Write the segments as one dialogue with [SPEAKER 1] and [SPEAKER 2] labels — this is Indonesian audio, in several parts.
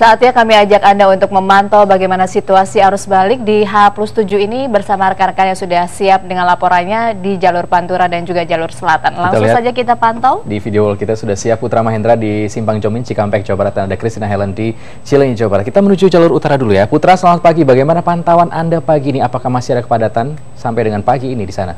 [SPEAKER 1] Saatnya kami ajak Anda untuk memantau bagaimana situasi arus balik di H+7 ini bersama rekan-rekan yang sudah siap dengan laporannya di jalur Pantura dan juga jalur selatan. Langsung saja kita pantau.
[SPEAKER 2] Di video wall kita sudah siap Putra Mahendra di Simpang Jomin, Cikampek, Jawa Barat, dan ada Christina Helen di Cileunyi, Jawa Barat. Kita menuju jalur utara dulu ya. Putra, selamat pagi. Bagaimana pantauan Anda pagi ini? Apakah masih ada kepadatan sampai dengan pagi ini di sana?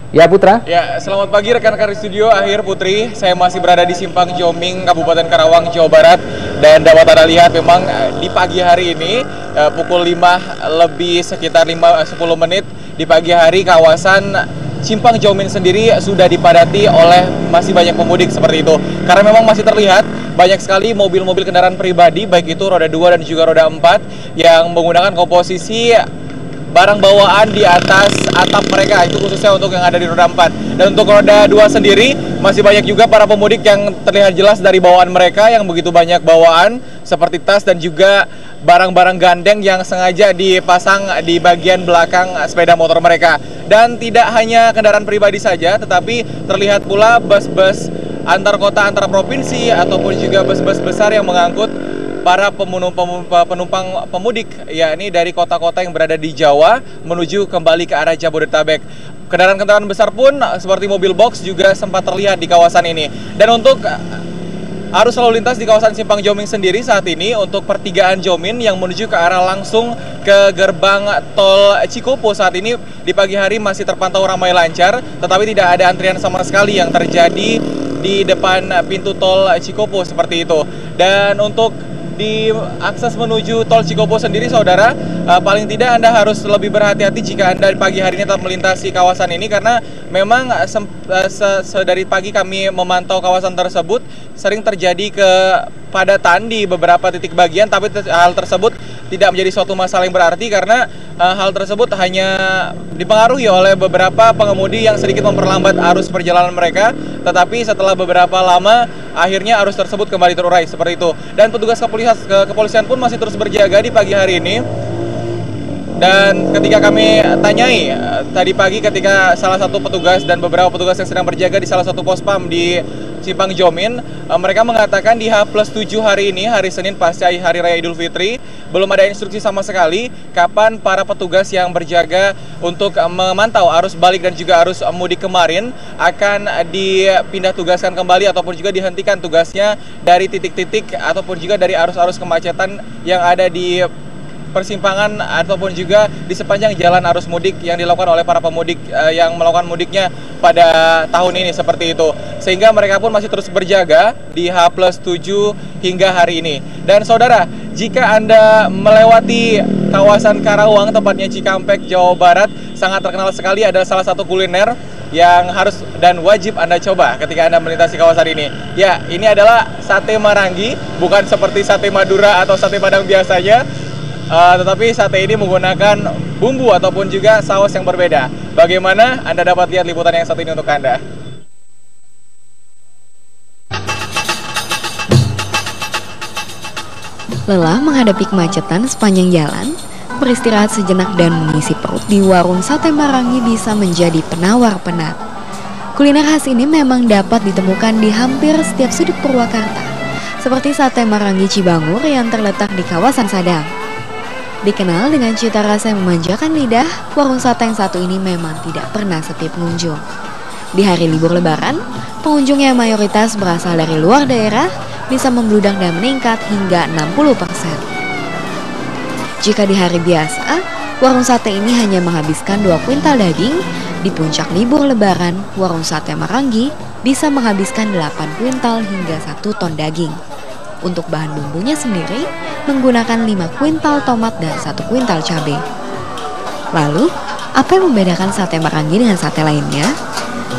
[SPEAKER 2] Ya Putra.
[SPEAKER 3] Ya, selamat pagi rekan-rekan di studio. Akhir Putri, saya masih berada di Simpang Jomin, Kabupaten Karawang, Jawa Barat. Dan dapat Anda lihat memang di pagi hari ini pukul 5 lebih sekitar 10 menit di pagi hari kawasan Simpang Jomin sendiri sudah dipadati oleh masih banyak pemudik seperti itu. Karena memang masih terlihat banyak sekali mobil-mobil kendaraan pribadi baik itu roda 2 dan juga roda 4 yang menggunakan komposisi barang bawaan di atas atap mereka, itu khususnya untuk yang ada di roda 4. Dan untuk roda 2 sendiri masih banyak juga para pemudik yang terlihat jelas dari bawaan mereka yang begitu banyak bawaan seperti tas dan juga barang-barang gandeng yang sengaja dipasang di bagian belakang sepeda motor mereka. Dan tidak hanya kendaraan pribadi saja, tetapi terlihat pula bus-bus antar kota, antar provinsi ataupun juga bus-bus besar yang mengangkut para penumpang pemudik, yakni dari kota-kota yang berada di Jawa menuju kembali ke arah Jabodetabek. Kendaraan-kendaraan besar pun seperti mobil box juga sempat terlihat di kawasan ini. Dan untuk arus lalu lintas di kawasan Simpang Jomin sendiri saat ini untuk pertigaan Jomin yang menuju ke arah langsung ke gerbang tol Cikopo saat ini di pagi hari masih terpantau ramai lancar, tetapi tidak ada antrian sama sekali yang terjadi di depan pintu tol Cikopo seperti itu. Dan untuk di akses menuju tol Cikopo sendiri, saudara, paling tidak Anda harus lebih berhati-hati jika Anda di pagi hari ini tetap melintasi kawasan ini, karena memang dari pagi kami memantau kawasan tersebut sering terjadi kepadatan di beberapa titik bagian, tapi hal tersebut tidak menjadi suatu masalah yang berarti karena hal tersebut hanya dipengaruhi oleh beberapa pengemudi yang sedikit memperlambat arus perjalanan mereka, tetapi setelah beberapa lama akhirnya arus tersebut kembali terurai seperti itu. Dan petugas kepolisian pun masih terus berjaga di pagi hari ini. Dan ketika kami tanyai tadi pagi ketika salah satu petugas dan beberapa petugas yang sedang berjaga di salah satu pospam di Simpang Jomin, mereka mengatakan di H+7 hari ini, hari Senin pasca Hari Raya Idul Fitri, belum ada instruksi sama sekali kapan para petugas yang berjaga untuk memantau arus balik dan juga arus mudik kemarin akan dipindah tugaskan kembali ataupun juga dihentikan tugasnya dari titik-titik ataupun juga dari arus-arus kemacetan yang ada di persimpangan ataupun juga di sepanjang jalan arus mudik yang dilakukan oleh para pemudik yang melakukan mudiknya pada tahun ini seperti itu. Sehingga mereka pun masih terus berjaga di H+7 hingga hari ini. Dan saudara, jika Anda melewati kawasan Karawang, tepatnya Cikampek, Jawa Barat, sangat terkenal sekali ada salah satu kuliner yang harus dan wajib Anda coba ketika Anda melintasi kawasan ini. Ya, ini adalah sate Marangi, bukan seperti sate Madura atau sate Padang biasanya. Tetapi sate ini menggunakan bumbu ataupun juga saus yang berbeda. Bagaimana? Anda dapat lihat liputan yang satu ini untuk Anda.
[SPEAKER 4] Lelah menghadapi kemacetan sepanjang jalan, beristirahat sejenak dan mengisi perut di warung sate Marangi bisa menjadi penawar penat. Kuliner khas ini memang dapat ditemukan di hampir setiap sudut Purwakarta, seperti sate Marangi Cibangur yang terletak di kawasan Sadang. Dikenal dengan cita rasa yang memanjakan lidah, warung sate yang satu ini memang tidak pernah sepi pengunjung. Di hari libur lebaran, pengunjung yang mayoritas berasal dari luar daerah bisa membludak dan meningkat hingga 60%. Jika di hari biasa, warung sate ini hanya menghabiskan 2 kuintal daging, di puncak libur lebaran, warung sate Marangi bisa menghabiskan 8 kuintal hingga 1 ton daging. Untuk bahan bumbunya sendiri menggunakan 5 kuintal tomat dan 1 kuintal cabai. Lalu, apa yang membedakan sate Marangi dengan sate lainnya?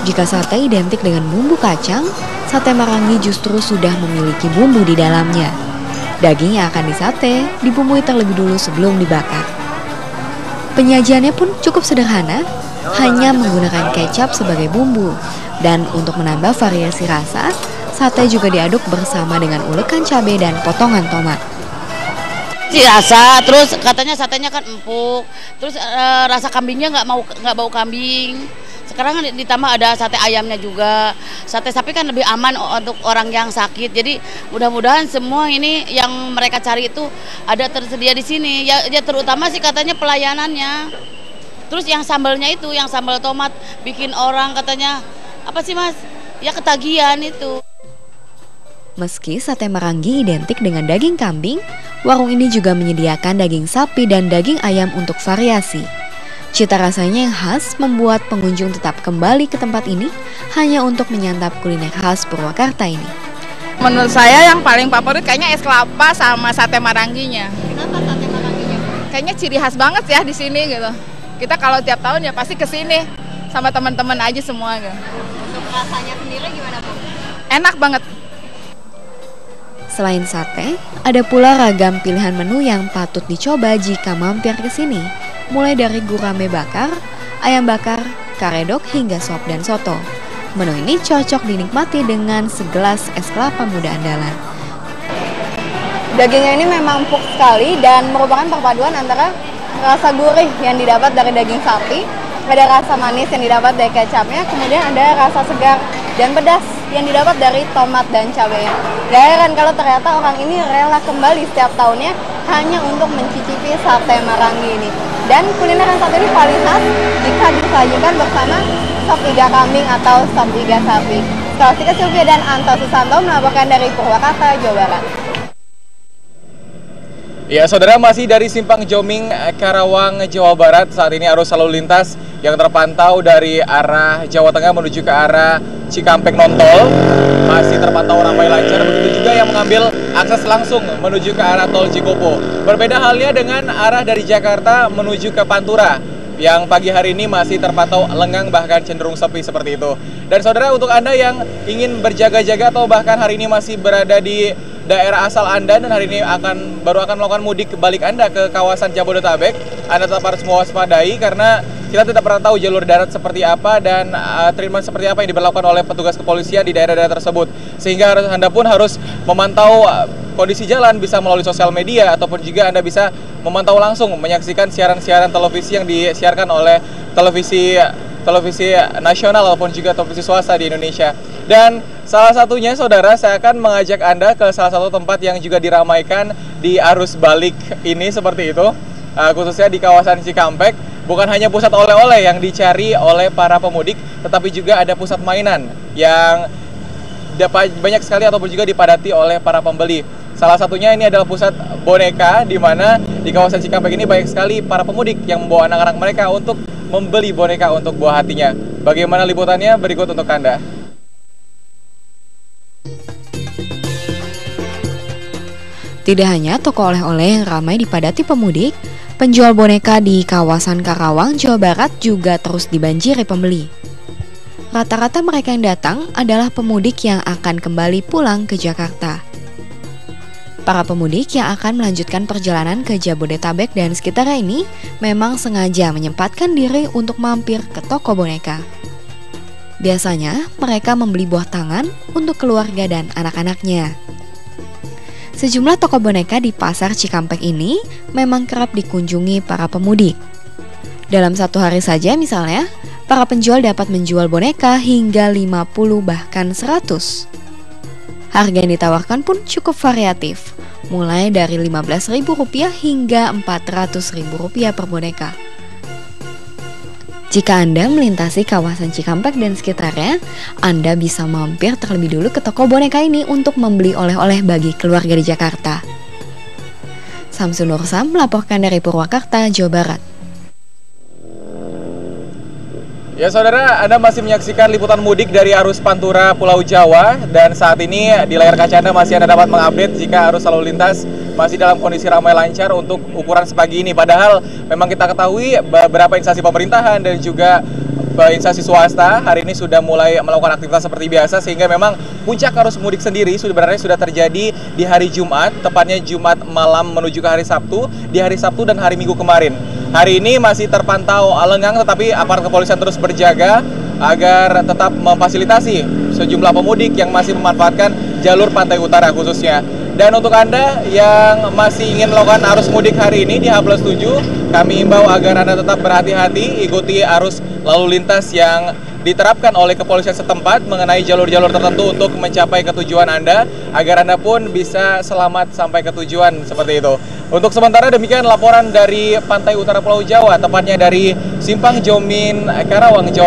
[SPEAKER 4] Jika sate identik dengan bumbu kacang, sate Marangi justru sudah memiliki bumbu di dalamnya. Daging yang akan disate dibumbui terlebih dulu sebelum dibakar. Penyajiannya pun cukup sederhana, hanya menggunakan kecap sebagai bumbu. Dan untuk menambah variasi rasa, sate juga diaduk bersama dengan ulekan cabai dan potongan tomat.
[SPEAKER 5] Rasa, terus katanya satenya kan empuk, terus rasa kambingnya nggak bau kambing, Sekarang ditambah ada sate ayamnya juga. Sate sapi kan lebih aman untuk orang yang sakit. Jadi mudah-mudahan semua ini yang mereka cari itu ada tersedia di sini. Ya terutama sih katanya pelayanannya. Terus yang sambalnya itu, yang sambal tomat bikin orang katanya apa sih Mas? Ya ketagihan itu.
[SPEAKER 4] Meski sate Marangi identik dengan daging kambing, warung ini juga menyediakan daging sapi dan daging ayam untuk variasi. Cita rasanya yang khas membuat pengunjung tetap kembali ke tempat ini hanya untuk menyantap kuliner khas Purwakarta ini.
[SPEAKER 6] Menurut saya yang paling favorit kayaknya es kelapa sama sate Maranginya.
[SPEAKER 1] Kenapa sate Maranginya?
[SPEAKER 6] Kayaknya ciri khas banget ya di sini gitu. Kita kalau tiap tahun ya pasti ke sini sama teman-teman aja semua gitu.
[SPEAKER 1] Untuk rasanya sendiri gimana Bu?
[SPEAKER 6] Enak banget.
[SPEAKER 4] Selain sate, ada pula ragam pilihan menu yang patut dicoba jika mampir ke sini. Mulai dari gurame bakar, ayam bakar, karedok hingga sop dan soto. Menu ini cocok dinikmati dengan segelas es kelapa muda andalan.
[SPEAKER 7] Dagingnya ini memang empuk sekali dan merupakan perpaduan antara rasa gurih yang didapat dari daging sapi, ada rasa manis yang didapat dari kecapnya, kemudian ada rasa segar dan pedas yang didapat dari tomat dan cabenya. Gak heran kalau ternyata orang ini rela kembali setiap tahunnya hanya untuk mencicipi sate Marangi ini. Dan kuliner yang satu ini paling khas jika disajikan bersama sop iga kambing atau sop iga sapi. Kartika Sylvia dan Anto Susanto melaporkan dari Purwakarta, Jawa Barat.
[SPEAKER 3] Ya, saudara, masih dari Simpang Joming, Karawang, Jawa Barat. Saat ini arus lalu lintas yang terpantau dari arah Jawa Tengah menuju ke arah Cikampek non-tol masih terpantau ramai lancar. Begitu juga yang mengambil akses langsung menuju ke arah tol Cikopo. Berbeda halnya dengan arah dari Jakarta menuju ke Pantura yang pagi hari ini masih terpantau lengang bahkan cenderung sepi seperti itu. Dan saudara, untuk Anda yang ingin berjaga-jaga atau bahkan hari ini masih berada di daerah asal Anda dan hari ini baru akan melakukan mudik balik Anda ke kawasan Jabodetabek, Anda tetap harus mewaspadai karena kita tidak pernah tahu jalur darat seperti apa dan treatment seperti apa yang diberlakukan oleh petugas kepolisian di daerah-daerah tersebut. Sehingga Anda pun harus memantau kondisi jalan bisa melalui sosial media ataupun juga Anda bisa memantau langsung menyaksikan siaran-siaran televisi yang disiarkan oleh televisi nasional ataupun juga televisi swasta di Indonesia. Dan salah satunya, saudara, saya akan mengajak Anda ke salah satu tempat yang juga diramaikan di arus balik ini seperti itu, khususnya di kawasan Cikampek. Bukan hanya pusat oleh-oleh yang dicari oleh para pemudik, tetapi juga ada pusat mainan yang banyak sekali ataupun juga dipadati oleh para pembeli. Salah satunya ini adalah pusat boneka, di mana di kawasan Cikampek ini banyak sekali para pemudik yang membawa anak-anak mereka untuk membeli boneka untuk buah hatinya. Bagaimana liputannya? Berikut untuk Anda.
[SPEAKER 4] Tidak hanya toko oleh-oleh yang ramai dipadati pemudik, penjual boneka di kawasan Karawang, Jawa Barat juga terus dibanjiri pembeli. Rata-rata mereka yang datang adalah pemudik yang akan kembali pulang ke Jakarta. Para pemudik yang akan melanjutkan perjalanan ke Jabodetabek dan sekitarnya ini memang sengaja menyempatkan diri untuk mampir ke toko boneka. Biasanya mereka membeli buah tangan untuk keluarga dan anak-anaknya. Sejumlah toko boneka di pasar Cikampek ini memang kerap dikunjungi para pemudik. Dalam satu hari saja misalnya, para penjual dapat menjual boneka hingga 50 bahkan 100. Harga yang ditawarkan pun cukup variatif, mulai dari Rp15.000 hingga Rp400.000 per boneka. Jika Anda melintasi kawasan Cikampek dan sekitarnya, Anda bisa mampir terlebih dulu ke toko boneka ini untuk membeli oleh-oleh bagi keluarga di Jakarta. Samsun Nursam melaporkan dari Purwakarta, Jawa Barat.
[SPEAKER 3] Ya, saudara, Anda masih menyaksikan liputan mudik dari arus Pantura Pulau Jawa, dan saat ini di layar kaca Anda masih Anda dapat mengupdate jika arus lalu lintas masih dalam kondisi ramai lancar untuk ukuran sepagi ini. Padahal memang kita ketahui beberapa instansi pemerintahan dan juga instansi swasta hari ini sudah mulai melakukan aktivitas seperti biasa, sehingga memang puncak arus mudik sendiri sebenarnya sudah terjadi di hari Jumat, tepatnya Jumat malam menuju ke hari Sabtu, di hari Sabtu dan hari Minggu kemarin. Hari ini masih terpantau lengang, tetapi aparat kepolisian terus berjaga agar tetap memfasilitasi sejumlah pemudik yang masih memanfaatkan jalur pantai utara khususnya. Dan untuk Anda yang masih ingin melakukan arus mudik hari ini di H+7, kami himbau agar Anda tetap berhati-hati, ikuti arus lalu lintas yang diterapkan oleh kepolisian setempat mengenai jalur-jalur tertentu untuk mencapai ketujuan Anda, agar Anda pun bisa selamat sampai ke tujuan seperti itu. Untuk sementara demikian laporan dari Pantai Utara Pulau Jawa, tepatnya dari Simpang Jomin, Karawang, Jawa Barat.